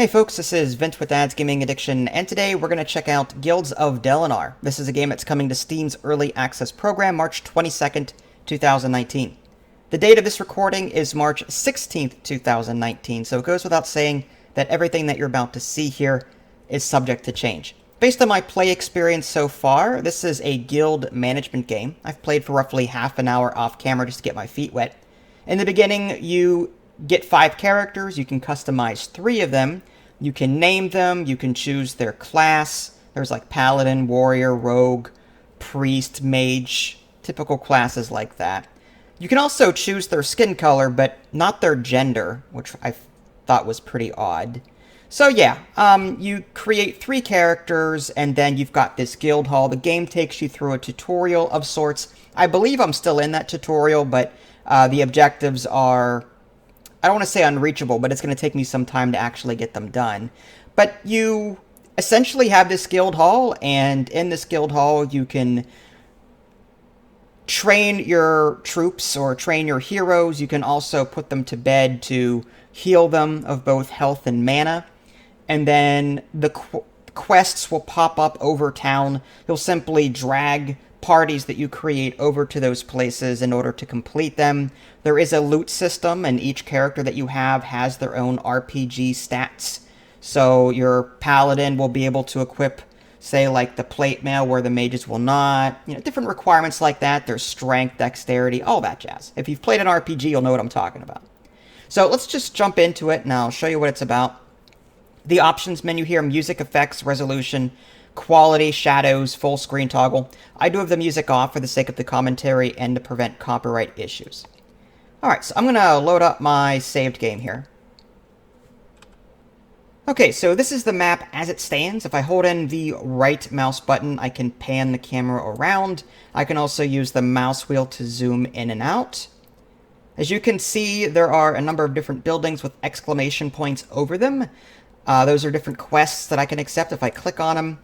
Hey folks, this is Vince with Ads Gaming Addiction, and today we're going to check out Guilds of Delenar. This is a game that's coming to Steam's Early Access program March 22nd, 2019. The date of this recording is March 16th, 2019, so it goes without saying that everything that you're about to see here is subject to change. Based on my play experience so far, this is a guild management game. I've played for roughly half an hour off camera just to get my feet wet. In the beginning, you get 5 characters. You can customize 3 of them. You can name them. You can choose their class. There's like paladin, warrior, rogue, priest, mage, typical classes like that. You can also choose their skin color, but not their gender, which I thought was pretty odd. So yeah, you create 3 characters, and then you've got this guild hall. The game takes you through a tutorial of sorts. I believe I'm still in that tutorial, but the objectives are, I don't want to say unreachable, but it's going to take me some time to actually get them done. But you essentially have this guild hall, and in this guild hall you can train your troops or train your heroes. You can also put them to bed to heal them of both health and mana. And then the quests will pop up over town. You'll simply drag parties that you create over to those places in order to complete them. There is a loot system, and each character that you have has their own RPG stats. So your paladin will be able to equip, say, like the plate mail, where the mages will not. You know, different requirements like that. There's strength, dexterity, all that jazz. If you've played an RPG, you'll know what I'm talking about. So let's just jump into it, and I'll show you what it's about. The options menu here: music, effects, resolution, quality, shadows, full screen toggle. I do have the music off for the sake of the commentary and to prevent copyright issues. Alright, so I'm going to load up my saved game here. Okay, so this is the map as it stands. If I hold in the right mouse button, I can pan the camera around. I can also use the mouse wheel to zoom in and out. As you can see, there are a number of different buildings with exclamation points over them. Those are different quests that I can accept. If I click on them,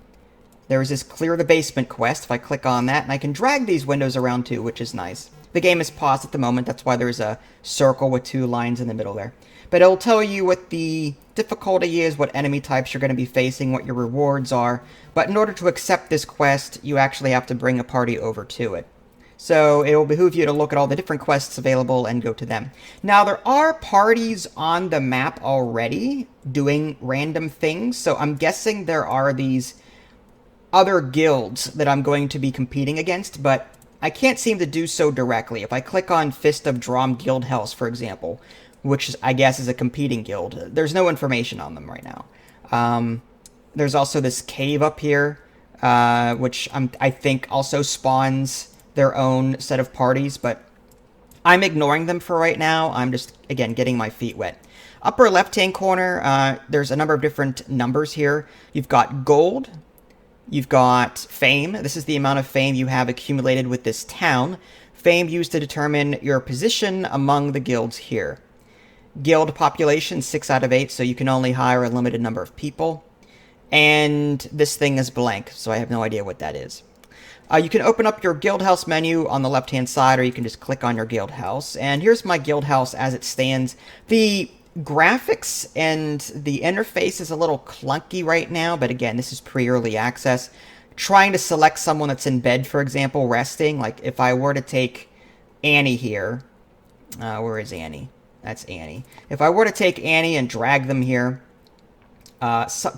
there's this clear the basement quest. If I click on that, and I can drag these windows around too, which is nice. The game is paused at the moment. That's why there's a circle with 2 lines in the middle there. But it'll tell you what the difficulty is, what enemy types you're going to be facing, what your rewards are. But in order to accept this quest, you actually have to bring a party over to it. So it will behoove you to look at all the different quests available and go to them. Now, there are parties on the map already doing random things, so I'm guessing there are these other guilds that I'm going to be competing against, but I can't seem to do so directly. If I click on Fist of Drom Guild House, for example, which I guess is a competing guild, there's no information on them right now. There's also this cave up here, which I think also spawns their own set of parties, but I'm ignoring them for right now. I'm just, again, getting my feet wet. Upper left-hand corner, there's a number of different numbers here. You've got gold. You've got fame. This is the amount of fame you have accumulated with this town. Fame used to determine your position among the guilds here. Guild population, 6 out of 8, so you can only hire a limited number of people. And this thing is blank, so I have no idea what that is. You can open up your guild house menu on the left-hand side, or you can just click on your guild house. And here's my guild house as it stands. The graphics and the interface is a little clunky right now, but again, this is pre-early access. Trying to select someone that's in bed, for example, resting, like if I were to take Annie here, where is Annie? That's Annie. If I were to take Annie and drag them here,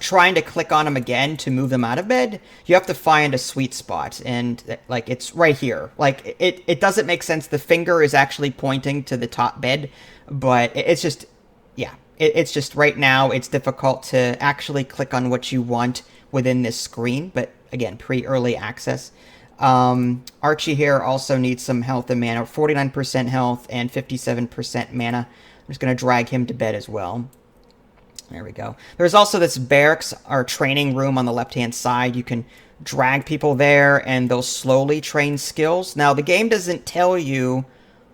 trying to click on them again to move them out of bed, you have to find a sweet spot, and like it's right here. Like it doesn't make sense. The finger is actually pointing to the top bed, but it's just, yeah, it's just right now it's difficult to actually click on what you want within this screen. But again, pre-early access. Archie here also needs some health and mana, 49% health and 57% mana. I'm just going to drag him to bed as well. There we go. There's also this barracks, or training room, on the left-hand side. You can drag people there, and they'll slowly train skills. Now, the game doesn't tell you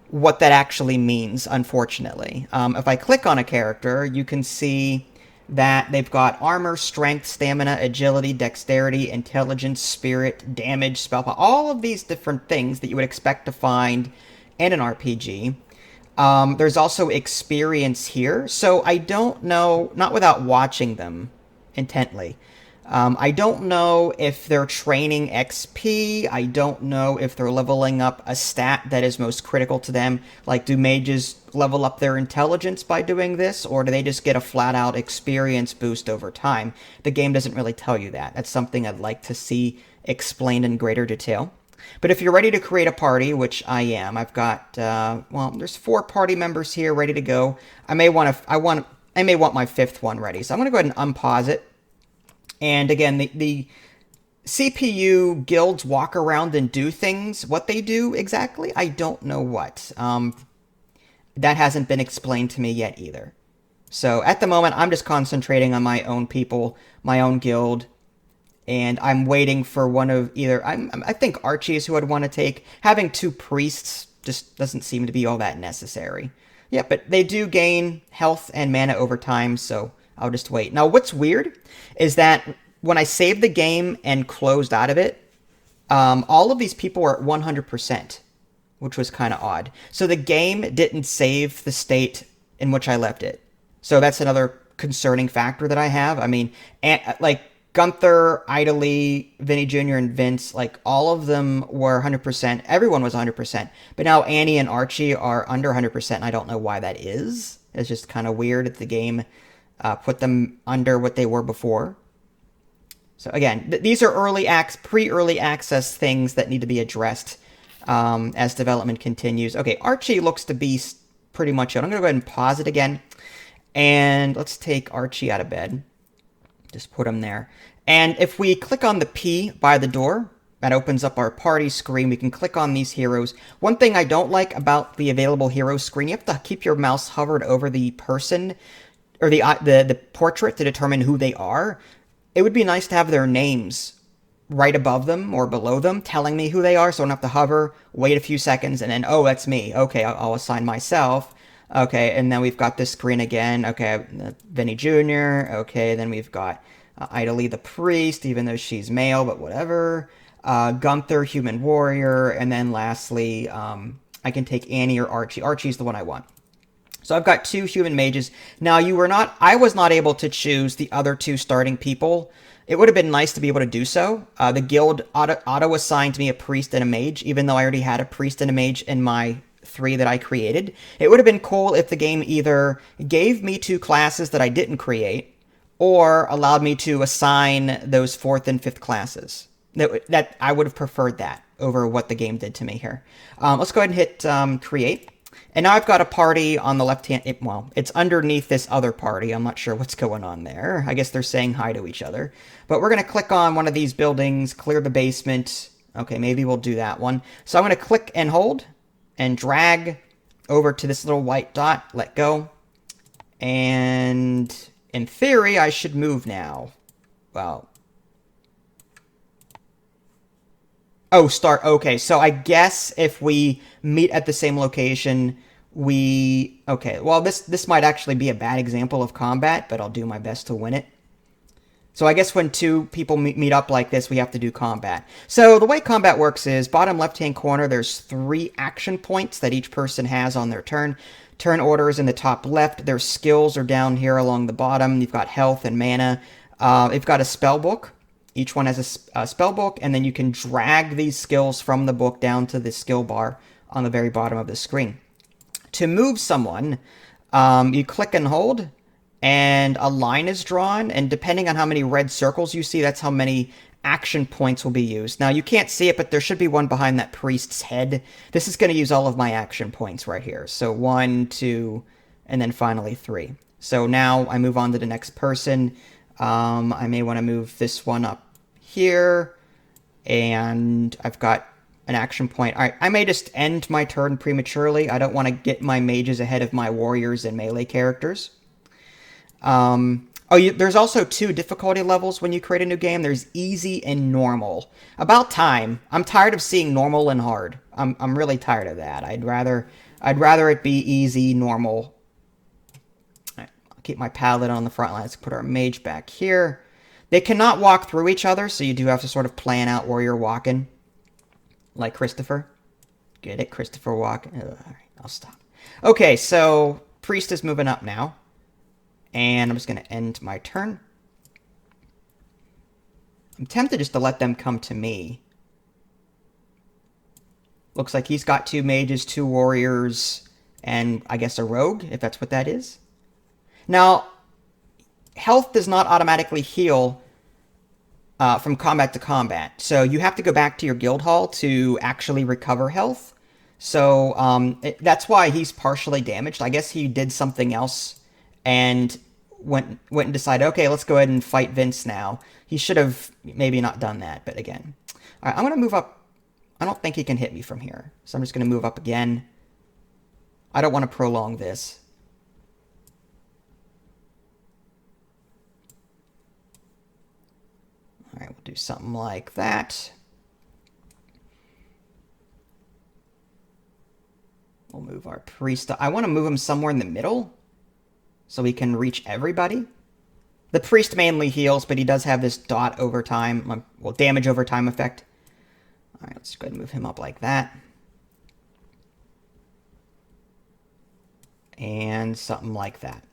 what that actually means, unfortunately. If I click on a character, you can see that they've got armor, strength, stamina, agility, dexterity, intelligence, spirit, damage, spell power, all of these different things that you would expect to find in an RPG. There's also experience here, so I don't know, not without watching them intently. I don't know if they're training XP. I don't know if they're leveling up a stat that is most critical to them. Like, do mages level up their intelligence by doing this, or do they just get a flat-out experience boost over time? The game doesn't really tell you that. That's something I'd like to see explained in greater detail. But if you're ready to create a party, which I am, I've got, well, there's 4 party members here ready to go. I may want my 5th one ready. So I'm going to go ahead and unpause it. And again, the CPU guilds walk around and do things. What they do exactly, I don't know what. That hasn't been explained to me yet either. So at the moment, I'm just concentrating on my own people, my own guild. And I'm waiting for one of either... I think Archie is who I'd want to take. Having 2 priests just doesn't seem to be all that necessary. Yeah, but they do gain health and mana over time, so I'll just wait. Now, what's weird is that when I saved the game and closed out of it, all of these people are at 100%, which was kind of odd. So the game didn't save the state in which I left it. So that's another concerning factor that I have. I mean, like... Gunther, Idly, Vinny Jr., and Vince, like, all of them were 100%. Everyone was 100%. But now Annie and Archie are under 100%, and I don't know why that is. It's just kind of weird that the game put them under what they were before. So again, these are pre-early access things that need to be addressed as development continues. Okay, Archie looks to be pretty much it. I'm going to go ahead and pause it again. And let's take Archie out of bed. Just put them there. And if we click on the P by the door, that opens up our party screen. We can click on these heroes. One thing I don't like about the available hero screen, you have to keep your mouse hovered over the person or the portrait to determine who they are. It would be nice to have their names right above them or below them telling me who they are, so I don't have to hover, wait a few seconds, and then, oh, that's me. Okay, I'll assign myself. Okay, and then we've got this screen again. Okay, Vinny Jr. Okay, then we've got Idly the Priest, even though she's male, but whatever. Gunther, Human Warrior, and then lastly, I can take Annie or Archie. Archie's the one I want. So I've got 2 human mages. Now, I was not able to choose the other 2 starting people. It would have been nice to be able to do so. The guild auto-assigned me a priest and a mage, even though I already had a priest and a mage in my 3 that I created. It would have been cool if the game either gave me 2 classes that I didn't create or allowed me to assign those 4th and 5th classes. That I would have preferred that over what the game did to me here. Let's go ahead and hit create. And now I've got a party on the left hand. Well, it's underneath this other party. I'm not sure what's going on there. I guess they're saying hi to each other. But we're going to click on one of these buildings, clear the basement. Okay, maybe we'll do that one. So I'm going to click and hold and drag over to this little white dot, let go, and in theory, I should move now. Well, oh, start, okay, so I guess if we meet at the same location, okay, well, this might actually be a bad example of combat, but I'll do my best to win it. So I guess when 2 people meet up like this, we have to do combat. So the way combat works is, bottom left-hand corner, there's 3 action points that each person has on their turn. Turn order is in the top left. Their skills are down here along the bottom. You've got health and mana. You've got a spell book. Each one has a spell book, and then you can drag these skills from the book down to the skill bar on the very bottom of the screen. To move someone, you click and hold, and a line is drawn, and depending on how many red circles you see, that's how many action points will be used. Now, you can't see it, but there should be one behind that priest's head. This is going to use all of my action points right here. So 1, 2, and then finally 3. So now I move on to the next person. I may want to move this one up here, and I've got an action point. All right, I may just end my turn prematurely. I don't want to get my mages ahead of my warriors and melee characters. There's also 2 difficulty levels when you create a new game. There's easy and normal. About time. I'm tired of seeing normal and hard. I'm really tired of that. I'd rather it be easy, normal. All right, I'll keep my paladin on the front line. Let's put our mage back here. They cannot walk through each other, so you do have to sort of plan out where you're walking. Like Christopher. Get it? Christopher walking. All right, I'll stop. Okay, so Priest is moving up now. And I'm just going to end my turn. I'm tempted just to let them come to me. Looks like he's got 2 mages, 2 warriors, and I guess a rogue, if that's what that is. Now, health does not automatically heal from combat to combat. So you have to go back to your guild hall to actually recover health. So that's why he's partially damaged. I guess he did something else and went and decided, okay, let's go ahead and fight Vince now. He should have maybe not done that, but again. All right, I'm going to move up. I don't think he can hit me from here. So I'm just going to move up again. I don't want to prolong this. All right, we'll do something like that. We'll move our priest. I want to move him somewhere in the middle so we can reach everybody. The priest mainly heals, but he does have this dot over time, well, damage over time effect. All right, let's go ahead and move him up like that. And something like that.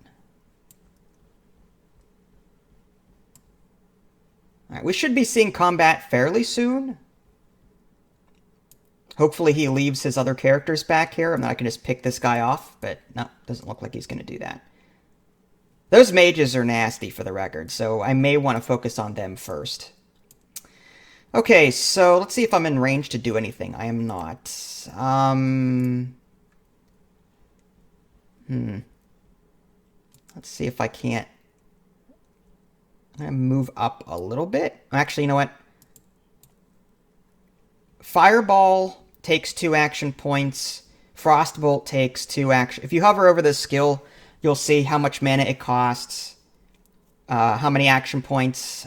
All right, we should be seeing combat fairly soon. Hopefully he leaves his other characters back here, and then I can just pick this guy off, but no, doesn't look like he's going to do that. Those mages are nasty for the record, so I may want to focus on them first. Okay, so let's see if I'm in range to do anything. I am not. Let's see if I can't. I'm going to move up a little bit. Actually, you know what? Fireball takes 2 action points. Frostbolt takes 2 action. If you hover over this skill, you'll see how much mana it costs, how many action points,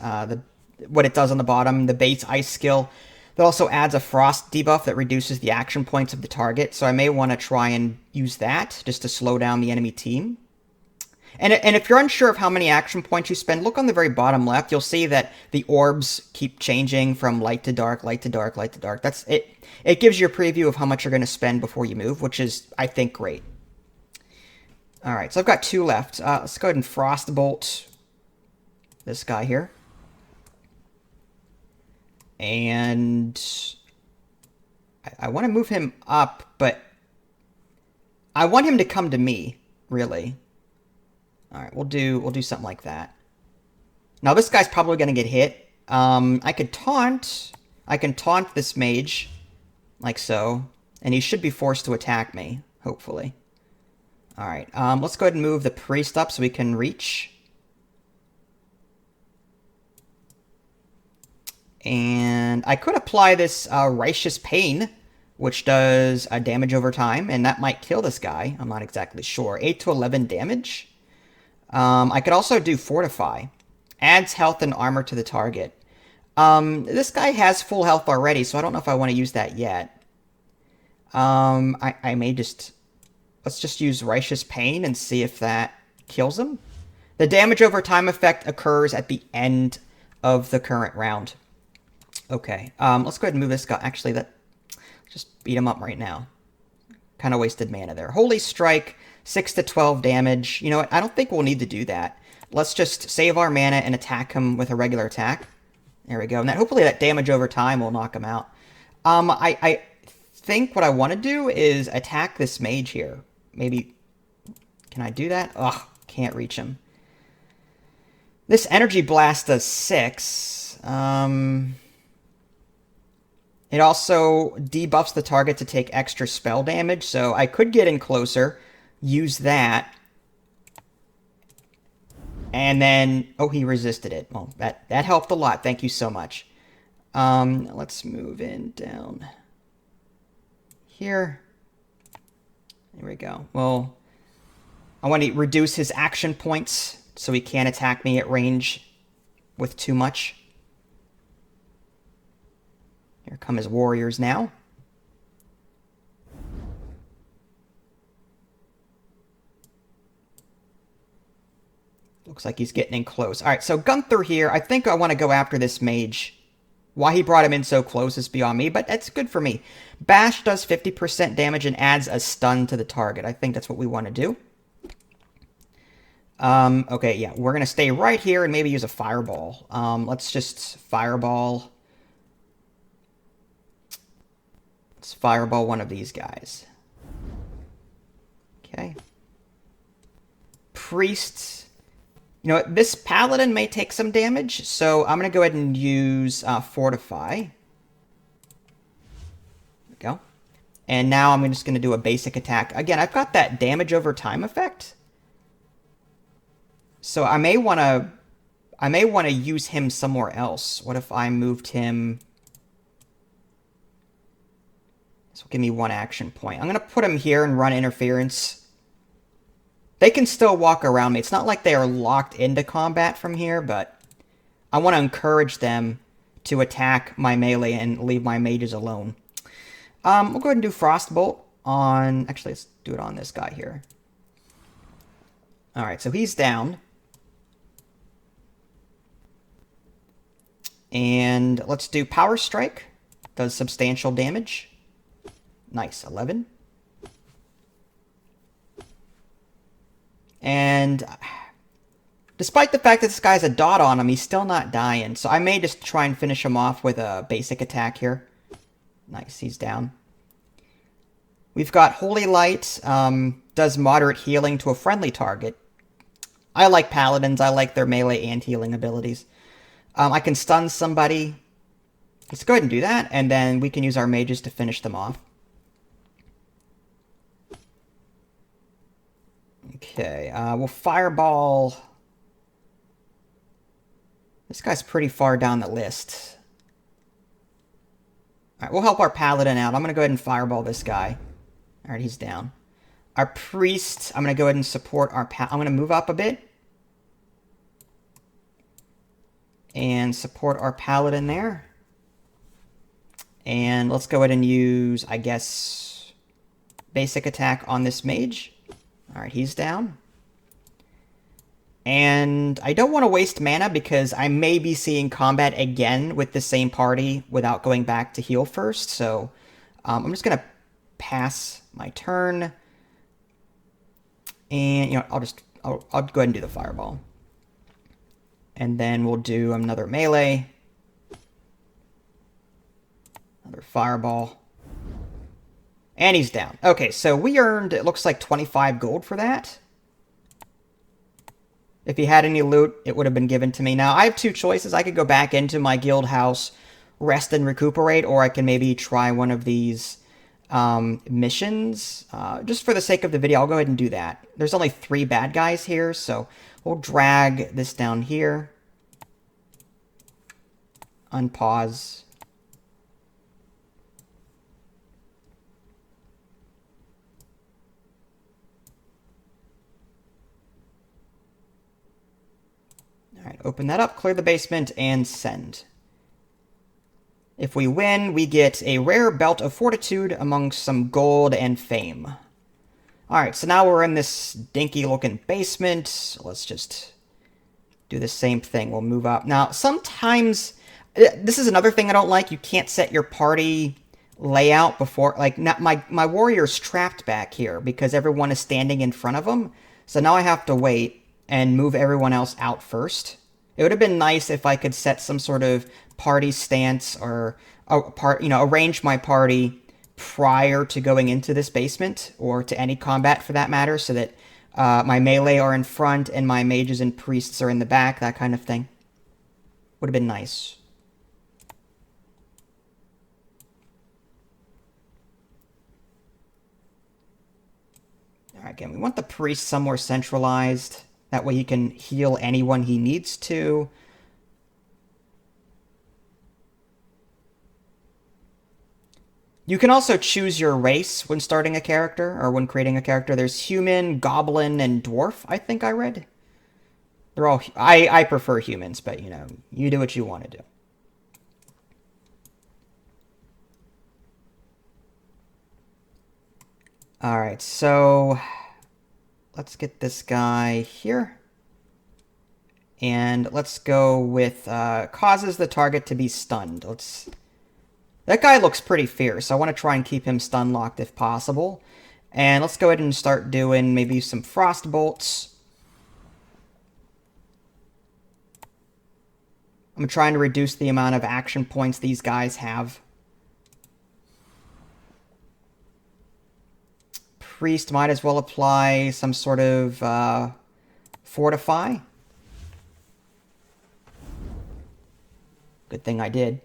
what it does on the bottom, the base ice skill. That also adds a frost debuff that reduces the action points of the target, so I may want to try and use that just to slow down the enemy team. And if you're unsure of how many action points you spend, look on the very bottom left. You'll see that the orbs keep changing from light to dark, light to dark, light to dark. That's it. It gives you a preview of how much you're going to spend before you move, which is, I think, great. All right, so I've got 2 left. Let's go ahead and Frostbolt this guy here. And I want to move him up, but I want him to come to me, really. All right, we'll do something like that. Now this guy's probably going to get hit. I could taunt. I can taunt this mage, like so, and he should be forced to attack me, hopefully. All right, let's go ahead and move the priest up so we can reach. And I could apply this Righteous Pain, which does damage over time, and that might kill this guy. I'm not exactly sure. 8 to 11 damage. I could also do Fortify. Adds health and armor to the target. This guy has full health already, so I don't know if I want to use that yet. I may just... Let's just use Righteous Pain and see if that kills him. The damage over time effect occurs at the end of the current round. Okay, let's go ahead and move this guy. Actually, just beat him up right now. Kind of wasted mana there. Holy Strike, 6 to 12 damage. You know what? I don't think we'll need to do that. Let's just save our mana and attack him with a regular attack. There we go. And hopefully that damage over time will knock him out. I think what I want to do is attack this mage here. Maybe, can I do that? Ugh, can't reach him. This Energy Blast does 6. It also debuffs the target to take extra spell damage, so I could get in closer, use that, and then... Oh, he resisted it. Well, that helped a lot. Thank you so much. Let's move in down here. There we go. Well, I want to reduce his action points so he can't attack me at range with too much. Here come his warriors now. Looks like he's getting in close. All right, so Gunther here. I think I want to go after this mage Why he brought him in so close is beyond me, but that's good for me. Bash does 50% damage and adds a stun to the target. I think that's what we want to do. Okay, yeah, we're going to stay right here and maybe use a fireball. Let's just fireball. Let's fireball one of these guys. Okay. Priests. You know what? This paladin may take some damage, so I'm going to go ahead and use Fortify. There we go. And now I'm just going to do a basic attack. Again, I've got that damage over time effect. So I may want to use him somewhere else. What if I moved him? This will give me 1 action point. I'm going to put him here and run interference. They can still walk around me. It's not like they are locked into combat from here, but I want to encourage them to attack my melee and leave my mages alone. We'll go ahead and do Frostbolt on... Actually, let's do it on this guy here. Alright, so he's down. And let's do Power Strike. Does substantial damage. Nice, 11. And despite the fact that this guy has a dot on him, he's still not dying. So I may just try and finish him off with a basic attack here. Nice, he's down. We've got Holy Light. Does moderate healing to a friendly target. I like paladins. I like their melee and healing abilities. I can stun somebody. Let's go ahead and do that, and then we can use our mages to finish them off. Okay, we'll fireball. This guy's pretty far down the list. Alright, we'll help our paladin out. I'm going to go ahead and fireball this guy. Alright, he's down. Our priest, I'm going to go ahead and support our... I'm going to move up a bit. And support our paladin there. And let's go ahead and use, I guess, basic attack on this mage. Alright, he's down. And I don't want to waste mana because I may be seeing combat again with the same party without going back to heal first. So I'm just going to pass my turn. And, you know, I'll go ahead and do the fireball. And then we'll do another melee. Another fireball. And he's down. Okay, so we earned, it looks like 25 gold for that. If he had any loot, it would have been given to me. Now, I have 2 choices. I could go back into my guild house, rest and recuperate, or I can maybe try one of these missions. Just for the sake of the video, I'll go ahead and do that. There's only 3 bad guys here, so we'll drag this down here. Unpause. Alright, open that up, clear the basement, and send. If we win, we get a rare Belt of Fortitude amongst some gold and fame. Alright, so now we're in this dinky-looking basement. So let's just do the same thing. We'll move up. Now, sometimes... This is another thing I don't like. You can't set your party layout before... Like, my warrior's trapped back here because everyone is standing in front of him. So now I have to wait and move everyone else out first. It would have been nice if I could set some sort of party stance or arrange my party prior to going into this basement or to any combat for that matter, so that my melee are in front and my mages and priests are in the back, that kind of thing. Would have been nice. Alright, again, we want the priest somewhere centralized. That way he can heal anyone he needs to. You can also choose your race when starting a character, or when creating a character. There's human, goblin, and dwarf, I think I read. They're all... I prefer humans, but, you know, you do what you want to do. Alright, so... let's get this guy here. And let's go with causes the target to be stunned. That guy looks pretty fierce. I want to try and keep him stun locked if possible. And let's go ahead and start doing maybe some frost bolts. I'm trying to reduce the amount of action points these guys have. Priest might as well apply some sort of fortify. Good thing I did.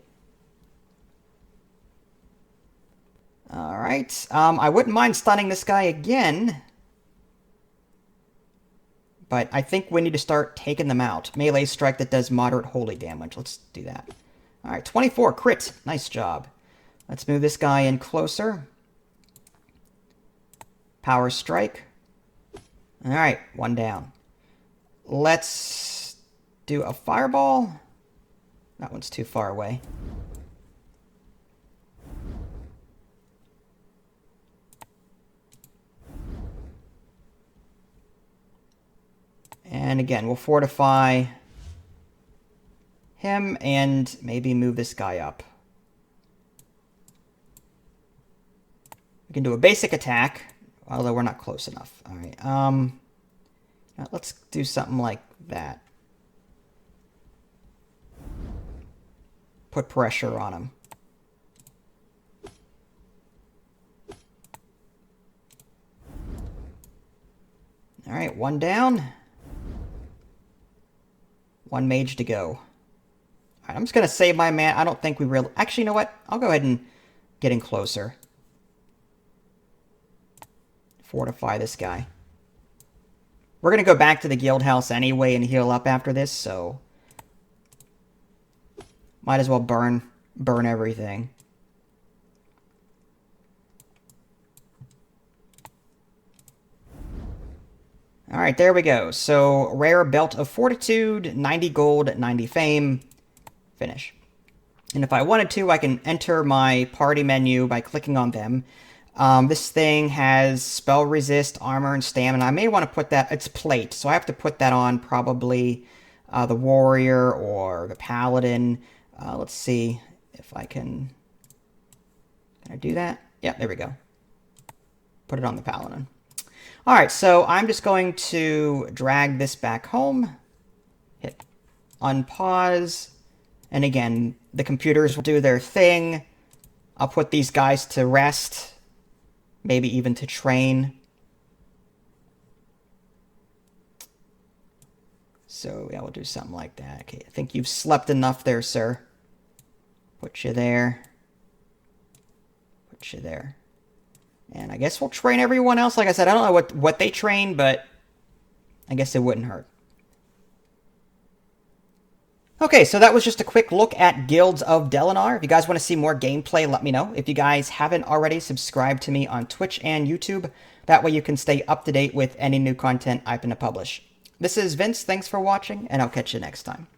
Alright, I wouldn't mind stunning this guy again. But I think we need to start taking them out. Melee strike that does moderate holy damage. Let's do that. Alright, 24 crit. Nice job. Let's move this guy in closer. Power strike. Alright, one down. Let's do a fireball. That one's too far away. And again, we'll fortify him and maybe move this guy up. We can do a basic attack, although we're not close enough. All right, let's do something like that. Put pressure on him. All right, one down. One mage to go. All right, I'm just going to save my man. I don't think we really... Actually, you know what? I'll go ahead and get in closer. Fortify this guy. We're going to go back to the guild house anyway and heal up after this, so... Might as well burn everything. Alright, there we go. So, rare Belt of Fortitude, 90 gold, 90 fame, finish. And if I wanted to, I can enter my party menu by clicking on them. This thing has spell resist, armor, and stamina. I may want to put that... It's plate, so I have to put that on probably the warrior or the paladin. Let's see if I can... Can I do that? Yeah, there we go. Put it on the paladin. Alright, so I'm just going to drag this back home, hit unpause, and again, the computers will do their thing. I'll put these guys to rest, maybe even to train. So, yeah, we'll do something like that. Okay, I think you've slept enough there, sir. Put you there. Put you there. And I guess we'll train everyone else. Like I said, I don't know what they train, but I guess it wouldn't hurt. Okay, so that was just a quick look at Guilds of Delenar. If you guys want to see more gameplay, let me know. If you guys haven't already, subscribe to me on Twitch and YouTube. That way you can stay up to date with any new content I'm going to publish. This is Vince. Thanks for watching, and I'll catch you next time.